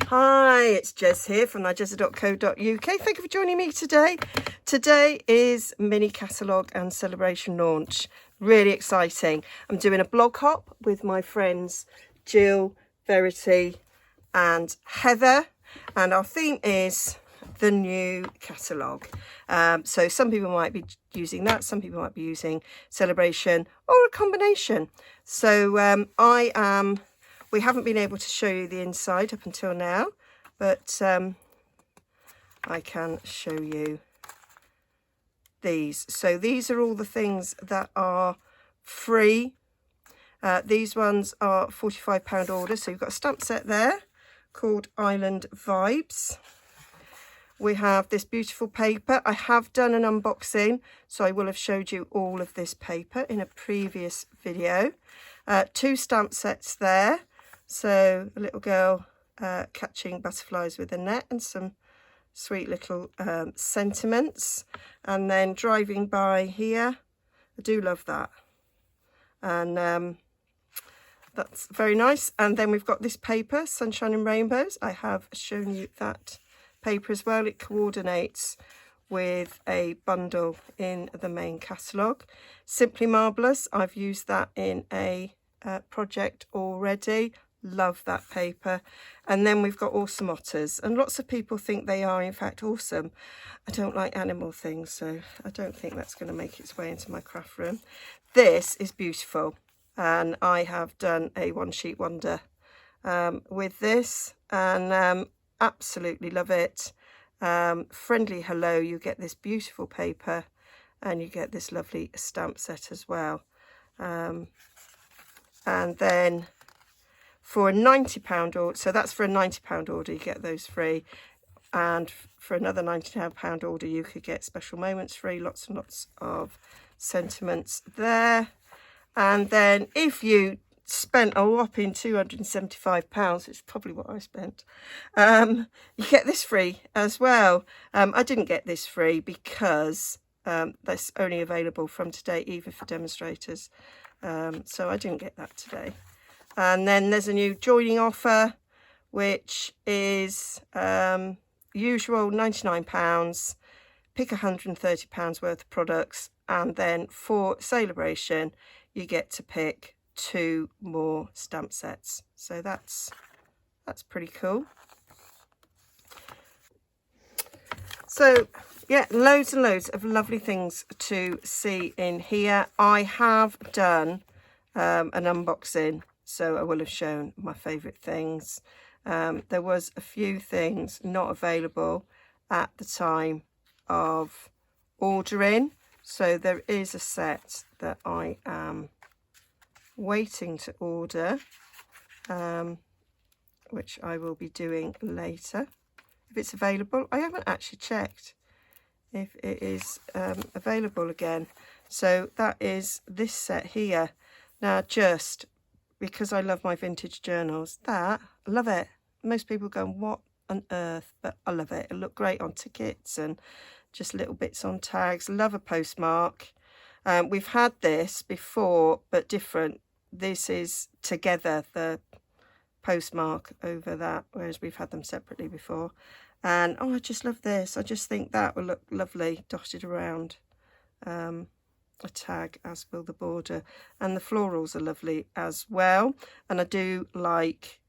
Hi, it's Jez here from Nigezza.co.uk. Thank you for joining me today. Today is mini catalogue and celebration launch. Really exciting. I'm doing a blog hop with my friends Jill, Verity and Heather, and our theme is the new catalogue. So some people might be using that, some people might be using celebration or a combination. So we haven't been able to show you the inside up until now, but I can show you these. So these are all the things that are free. These ones are £45 order. So you've got a stamp set there called Island Vibes. We have this beautiful paper. I have done an unboxing, so I will have showed you all of this paper in a previous video. 2 stamp sets there. So a little girl catching butterflies with a net and some sweet little sentiments. And then driving by here, I do love that. And that's very nice. And then we've got this paper, Sunshine and Rainbows. I have shown you that paper as well. It coordinates with a bundle in the main catalogue. Simply Marvellous. I've used that in a project already. Love that paper. And then we've got Awesome Otters, and lots of people think they are in fact awesome. I don't like animal things, so I don't think that's going to make its way into my craft room. This is beautiful, and I have done a one sheet wonder with this, and absolutely love it. Friendly hello, you get this beautiful paper and you get this lovely stamp set as well. And then for a £90 order, so that's for a £90 order, you get those free. And for another £99 order, you could get Special Moments free, lots and lots of sentiments there. And then if you spent a whopping £275, which is probably what I spent, you get this free as well. I didn't get this free because that's only available from today, even for demonstrators. So I didn't get that today. And then there's a new joining offer, which is usual £99, pick £130 worth of products, and then for celebration you get to pick 2 more stamp sets. So that's pretty cool. So yeah, loads and loads of lovely things to see in here. I have done an unboxing, so I will have shown my favourite things. There was a few things not available at the time of ordering, so there is a set that I am waiting to order, which I will be doing later if it's available. I haven't actually checked if it is available again. So that is this set here. Now, just because I love my vintage journals, I love it. Most people go, what on earth? But I love it. It looked great on tickets and just little bits on tags. Love a postmark. We've had this before, but different. This is together, the postmark over that, whereas we've had them separately before. And oh, I just love this. I just think that will look lovely dotted around a tag, as will the border, and the florals are lovely as well. And I do like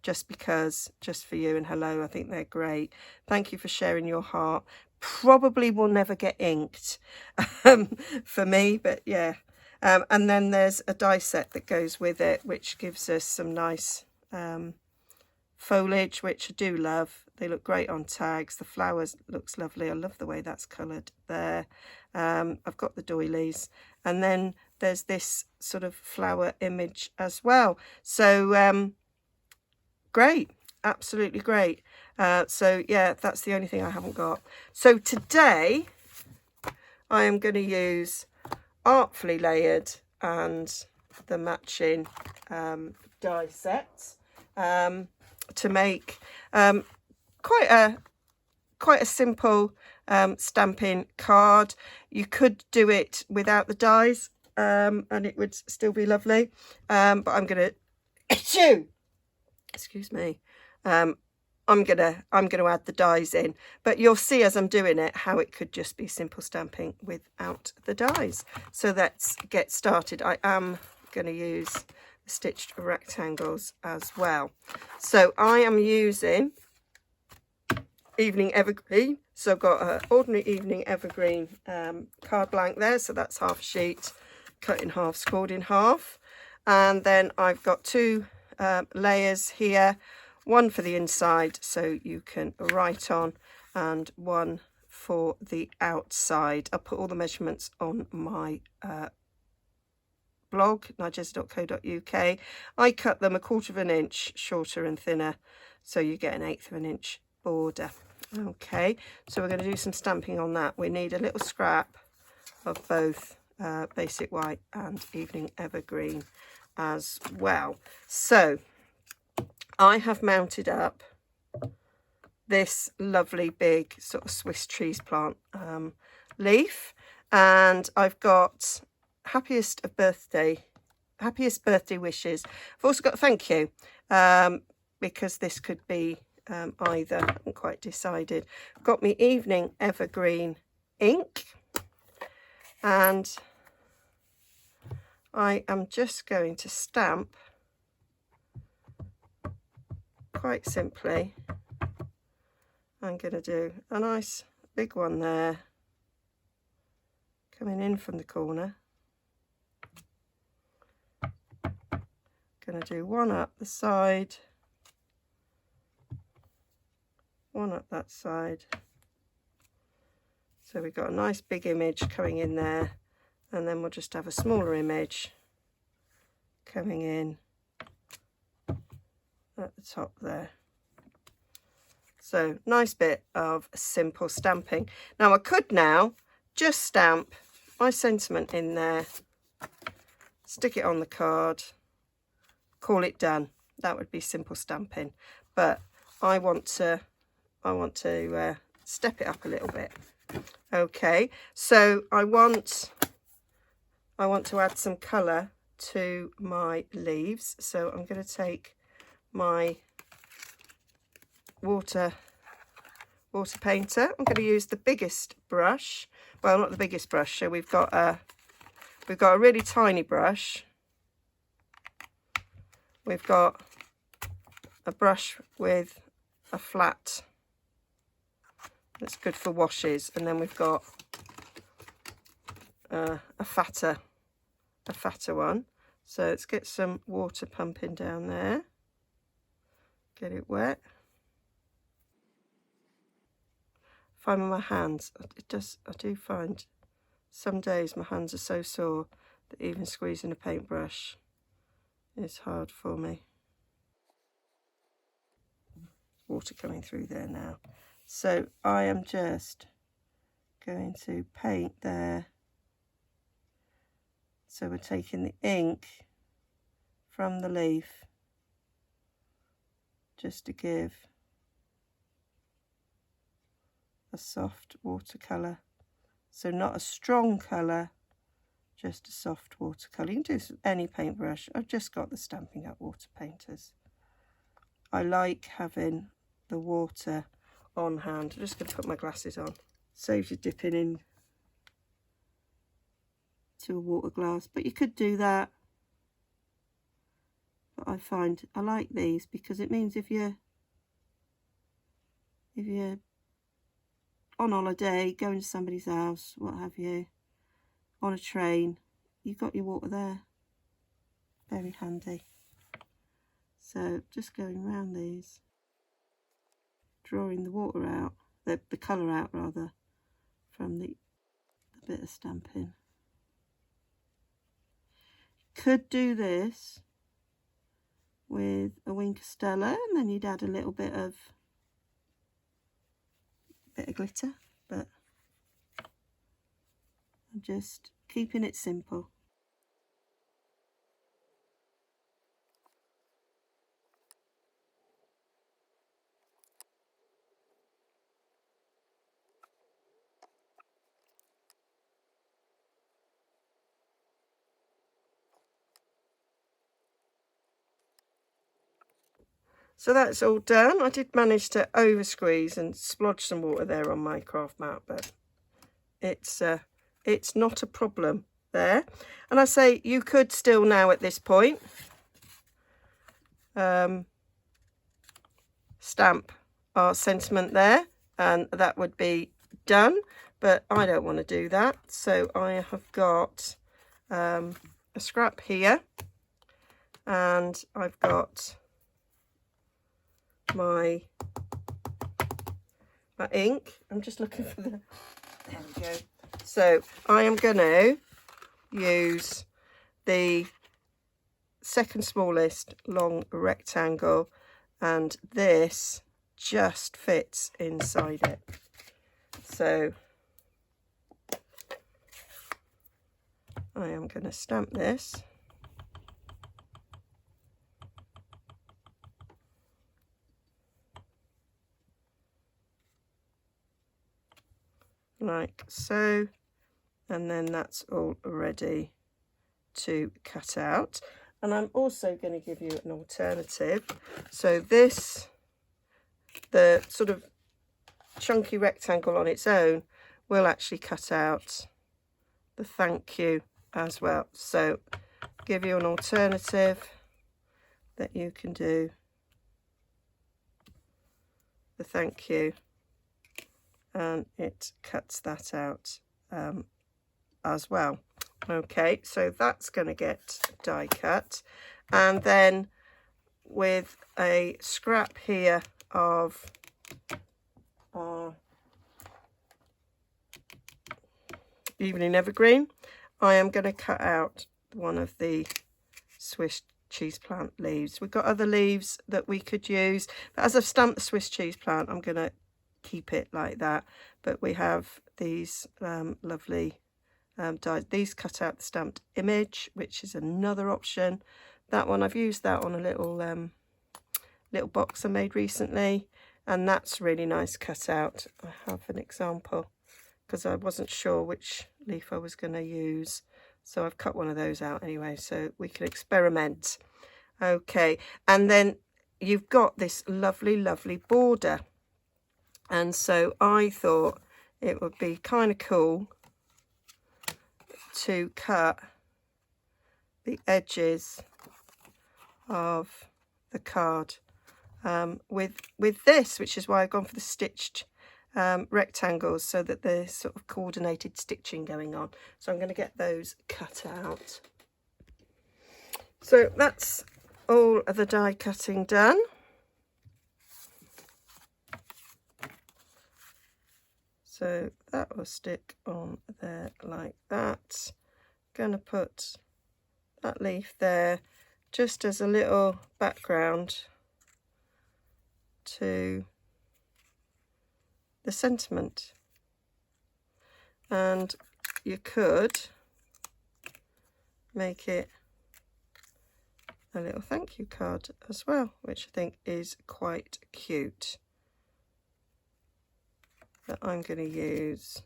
Just Because, Just For You and Hello. I think they're great. Thank you for sharing your heart. Probably will never get inked for me, but yeah. And then there's a die set that goes with it, which gives us some nice foliage, which I do love. They look great on tags. The flowers looks lovely. I love the way that's coloured there. I've got the doilies, and then there's this sort of flower image as well. So great, absolutely great. So yeah, that's the only thing I haven't got. So today I am going to use Artfully Layered and the matching die set to make quite a simple stamping card. You could do it without the dies and it would still be lovely, but I'm going to excuse me, I'm gonna add the dies in, but you'll see as I'm doing it how it could just be simple stamping without the dies. So let's get started. I am going to use the stitched rectangles as well. So I am using Evening Evergreen. So I've got an ordinary Evening Evergreen card blank there. So that's half a sheet, cut in half, scored in half. And then I've got two layers here. One for the inside so you can write on, and one for the outside. I'll put all the measurements on my blog, nigezza.co.uk. I cut them 1/4 of an inch shorter and thinner, so you get 1/8 of an inch border. Okay, so we're going to do some stamping on that. We need a little scrap of both Basic White and Evening Evergreen as well. So I have mounted up this lovely big sort of Swiss cheese plant leaf, and I've got happiest birthday wishes. I've also got thank you, because this could be either. I haven't quite decided. I've got me Evening Evergreen ink, and I am just going to stamp quite simply. I'm going to do a nice big one there, coming in from the corner. Going to do one up the side, one up that side. So we've got a nice big image coming in there, and then we'll just have a smaller image coming in at the top there. So nice bit of simple stamping. Now I could now just stamp my sentiment in there, stick it on the card, call it done. That would be simple stamping, but I want to step it up a little bit. Okay, so I want to add some colour to my leaves, so I'm going to take my water painter. I'm going to use the biggest brush. Well, not the biggest brush. So we've got a really tiny brush. We've got a brush with a flat that's good for washes, and then we've got a fatter one. So let's get some water pumping down there. Get it wet. Find with my hands, I do find some days my hands are so sore that even squeezing a paintbrush is hard for me. Water coming through there now. So I am just going to paint there. So we're taking the ink from the leaf just to give a soft watercolour. So not a strong colour, just a soft watercolour. You can do this with any paintbrush. I've just got the Stampin' Up water painters. I like having the water on hand. I'm just going to put my glasses on. Saves you dipping in to a water glass, but you could do that. But I find I like these because it means if you're on holiday, going to somebody's house, what have you, on a train, you've got your water there. Very handy. So just going around these, drawing the water out, the colour out rather, from the bit of stamping. Could do this with a wing Castella, and then you'd add a little bit of glitter, but I'm just keeping it simple. So that's all done. I did manage to over squeeze and splodge some water there on my craft mat, but it's not a problem there. And I say you could still now at this point stamp our sentiment there, and that would be done, but I don't want to do that. So I have got a scrap here, and I've got my ink. I'm just looking for the, there we go. So I am going to use the second smallest long rectangle, and this just fits inside it. So I am going to stamp this. Like so, and then that's all ready to cut out. And I'm also going to give you an alternative. So this, the sort of chunky rectangle on its own, will actually cut out the thank you as well. So give you an alternative that you can do the thank you, and it cuts that out as well. Okay, so that's going to get die cut, and then with a scrap here of our evening evergreen, I am going to cut out one of the Swiss cheese plant leaves. We've got other leaves that we could use, but as I've stamped the Swiss cheese plant, I'm going to keep it like that. But we have these lovely dies. These cut out the stamped image, which is another option. That one, I've used that on a little little box I made recently, and that's really nice cut out. I have an example because I wasn't sure which leaf I was going to use, so I've cut one of those out anyway, so we can experiment. Okay, and then you've got this lovely border, and so I thought it would be kind of cool to cut the edges of the card with this, which is why I've gone for the stitched rectangles, so that there's sort of coordinated stitching going on. So I'm going to get those cut out. So that's all of the die cutting done. So that will stick on there like that. Going to put that leaf there just as a little background to the sentiment. And you could make it a little thank you card as well, which I think is quite cute. But I'm going to use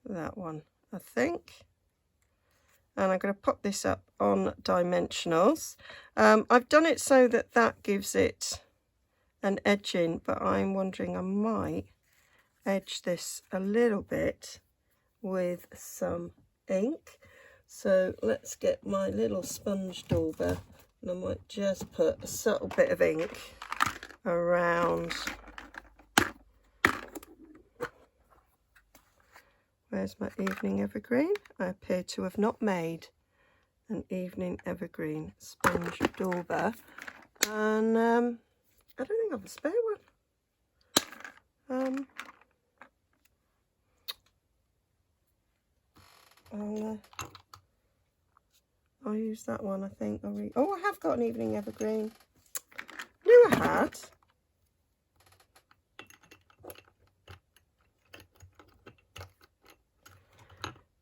that one, I think. And I'm going to pop this up on dimensionals. I've done it so that that gives it an edging, but I'm wondering I might edge this a little bit with some ink. So let's get my little sponge dauber, and I might just put a subtle bit of ink around. Where's my evening evergreen? I appear to have not made an evening evergreen sponge dauber, and I don't think I have a spare one. I'll use that one, I think. Oh, I have got an evening evergreen. I knew I had.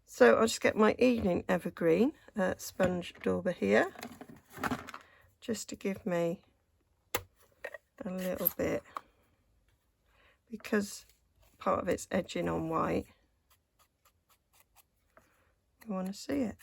So I'll just get my evening evergreen sponge dauber here, just to give me a little bit, because part of it's edging on white. You want to see it.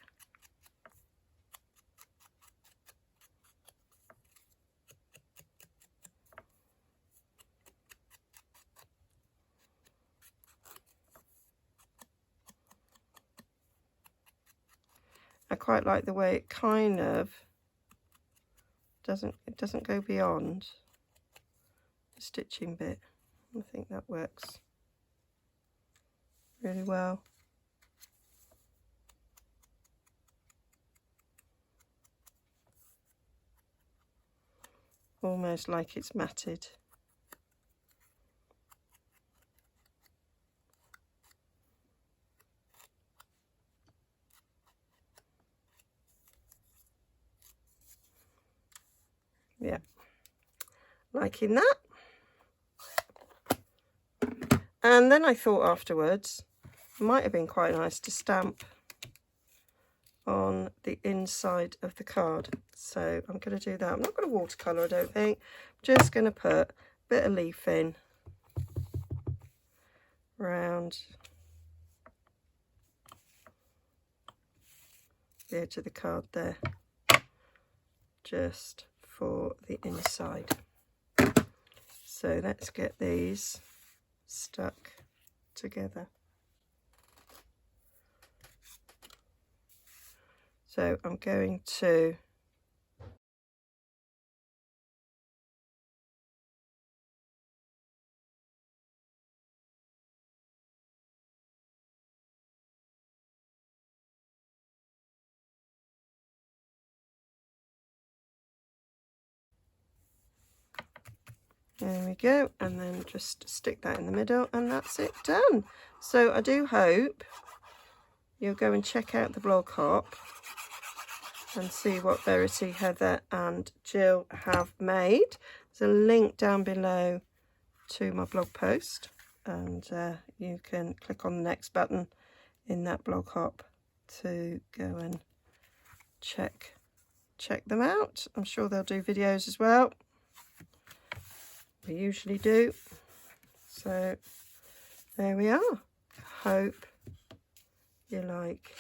I quite like the way it kind of doesn't go beyond the stitching bit. I think that works really well. Almost like it's matted. Yeah, liking that. And then I thought afterwards, it might have been quite nice to stamp on the inside of the card. So I'm going to do that. I'm not going to watercolour, I don't think. I'm just going to put a bit of leaf in around the edge of the card there, just for the inside. So let's get these stuck together. So I'm going to there we go, and then just stick that in the middle, and that's it done. So I do hope you'll go and check out the blog hop and see what Verity, Heather and Jill have made. There's a link down below to my blog post, and you can click on the next button in that blog hop to go and check them out. I'm sure they'll do videos as well. We usually do. So there we are. Hope you like.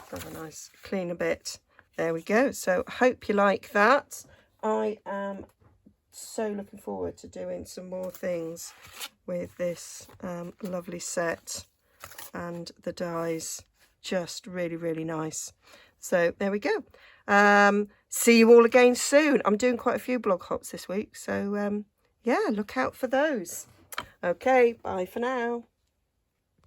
Have a nice cleaner bit. There we go. So hope you like that. I am so looking forward to doing some more things with this lovely set, and the dies just really nice. So there we go. See you all again soon. I'm doing quite a few blog hops this week, so yeah, look out for those. Okay, bye for now.